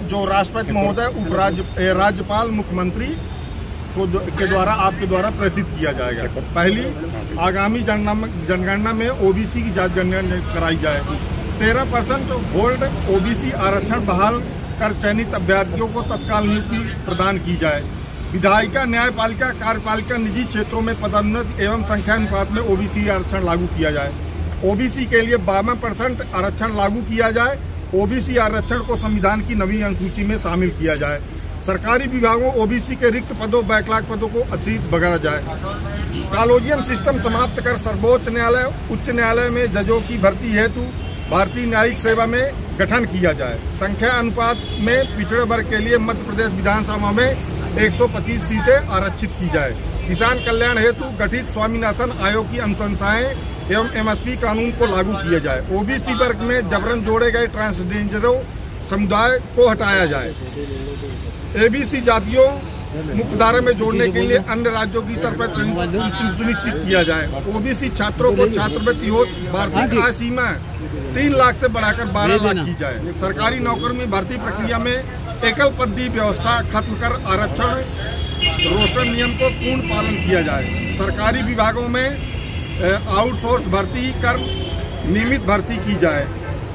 जो राष्ट्रपति महोदय, राज्यपाल, मुख्यमंत्री के द्वारा आपके द्वारा प्रेषित किया जाएगा। पहली, आगामी जनगणना में ओबीसी की जांच कराई जाए। 13% होल्ड ओबीसी आरक्षण बहाल कर चयनित अभ्यर्थियों को तत्काल नियुक्ति प्रदान की जाए। विधायिका, न्यायपालिका, कार्यपालिका, निजी क्षेत्रों में पदोन्नति एवं संख्या अनुपात में ओबीसी आरक्षण लागू किया जाए। ओबीसी के लिए 52% आरक्षण लागू किया जाए। ओबीसी आरक्षण को संविधान की नवीन अनुसूची में शामिल किया जाए। सरकारी विभागों ओबीसी के रिक्त पदों, बैकलॉग पदों को अतिरिक्त बगरा जाए। कॉलोजियम सिस्टम समाप्त कर सर्वोच्च न्यायालय, उच्च न्यायालय में जजों की भर्ती हेतु भारतीय न्यायिक सेवा में गठन किया जाए। संख्या अनुपात में पिछड़े वर्ग के लिए मध्य प्रदेश विधानसभा में 125 सीटें आरक्षित की जाए। किसान कल्याण हेतु गठित स्वामीनाथन आयोग की अनुशंसाएं एवं एमएसपी कानून को लागू किया जाए। ओबीसी वर्ग में जबरन जोड़े गए ट्रांसजेंडरों समुदाय को हटाया जाए। एबीसी जातियों मुख्यधारा में जोड़ने के लिए अन्य राज्यों की तरफ सुनिश्चित किया जाए। ओबीसी छात्रों को छात्रवृत्ति हो वार्षिक आय सीमा 3 लाख से बढ़ाकर 12 लाख की जाए। सरकारी नौकरी में भर्ती प्रक्रिया में एकल पदवी व्यवस्था खत्म कर आरक्षण रोस्टर नियम को पूर्ण पालन किया जाए। सरकारी विभागों में आउटसोर्स भर्ती कर नियमित भर्ती की जाए।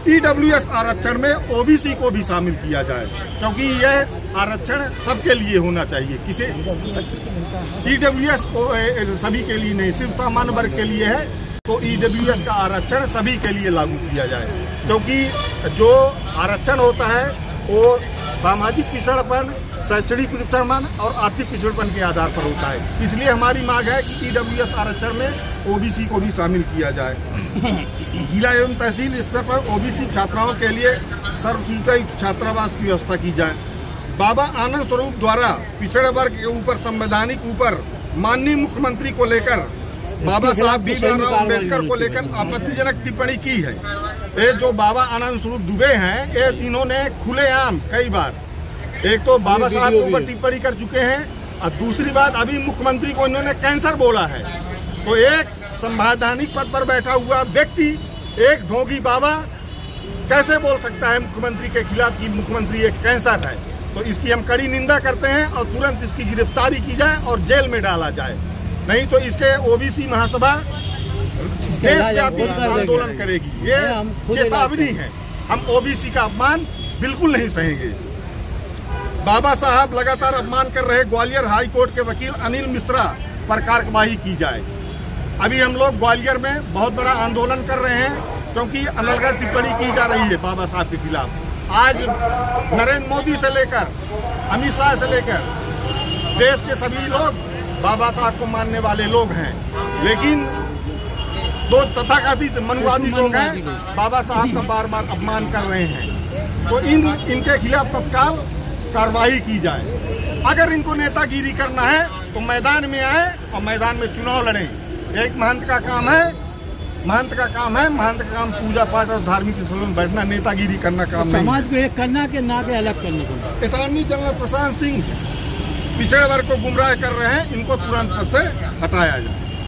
ईडब्ल्यूएस आरक्षण में ओबीसी को भी शामिल किया जाए, क्योंकि यह आरक्षण सबके लिए होना चाहिए। किसी ईडब्ल्यूएस सभी के लिए नहीं, सिर्फ सामान्य वर्ग के लिए है। तो ईडब्ल्यूएस का आरक्षण सभी के लिए लागू किया जाए, क्योंकि जो आरक्षण होता है वो सामाजिक पिछड़पन, शैक्षणिक पिछड़पन और आर्थिक पिछड़पन के आधार पर होता है। इसलिए हमारी मांग है कि ईडब्ल्यूएस आरक्षण में ओबीसी को भी शामिल किया जाए। जिला एवं तहसील स्तर पर ओबीसी छात्राओं के लिए सर्वसुविधा छात्रावास की व्यवस्था की जाए। बाबा आनंद स्वरूप द्वारा पिछड़े वर्ग के ऊपर संवैधानिक ऊपर माननीय मुख्यमंत्री को लेकर बाबा साहब भीमराव अम्बेडकर को लेकर आपत्तिजनक टिप्पणी की है। ये जो बाबा आनंद स्वरूप दुबे हैं, ये इन्होंने खुलेआम कई बार, एक तो बाबा साहब के ऊपर टिप्पणी कर चुके हैं और दूसरी बात अभी मुख्यमंत्री को इन्होंने कैंसर बोला है। तो एक संवैधानिक पद पर बैठा हुआ व्यक्ति, एक ढोंगी बाबा कैसे बोल सकता है मुख्यमंत्री के खिलाफ कि मुख्यमंत्री एक कैंसर है। तो इसकी हम कड़ी निंदा करते हैं और तुरंत इसकी गिरफ्तारी की जाए और जेल में डाला जाए। नहीं तो इसके ओबीसी महासभा देशव्यापी आंदोलन करेगी। ये चेतावनी है। हम ओबीसी का अपमान बिल्कुल नहीं सहेंगे। बाबा साहब लगातार अपमान कर रहे ग्वालियर हाई कोर्ट के वकील अनिल मिश्रा पर कार्रवाई की जाए। अभी हम लोग ग्वालियर में बहुत बड़ा आंदोलन कर रहे हैं, क्योंकि अनलगढ़ टिप्पणी की जा रही है बाबा साहब के खिलाफ। आज नरेंद्र मोदी से लेकर अमित शाह से लेकर देश के सभी लोग बाबा साहब को मानने वाले लोग हैं, लेकिन दो तथाकथित मनुवादी लोग हैं, बाबा साहब का बार बार अपमान कर रहे हैं। तो इनके खिलाफ तत्काल कार्रवाई की जाए। अगर इनको नेतागिरी करना है तो मैदान में आए और मैदान में चुनाव लड़ें। एक महंत का काम है, महंत का काम पूजा पाठ और धार्मिक स्थलों में बैठना, नेतागिरी करना काम नहीं। समाज को एक करना के ना के अलग करने को। अटॉर्नी जनरल प्रशांत सिंह पिछड़े वर्ग को गुमराह कर रहे हैं, इनको तुरंत से हटाया जाए।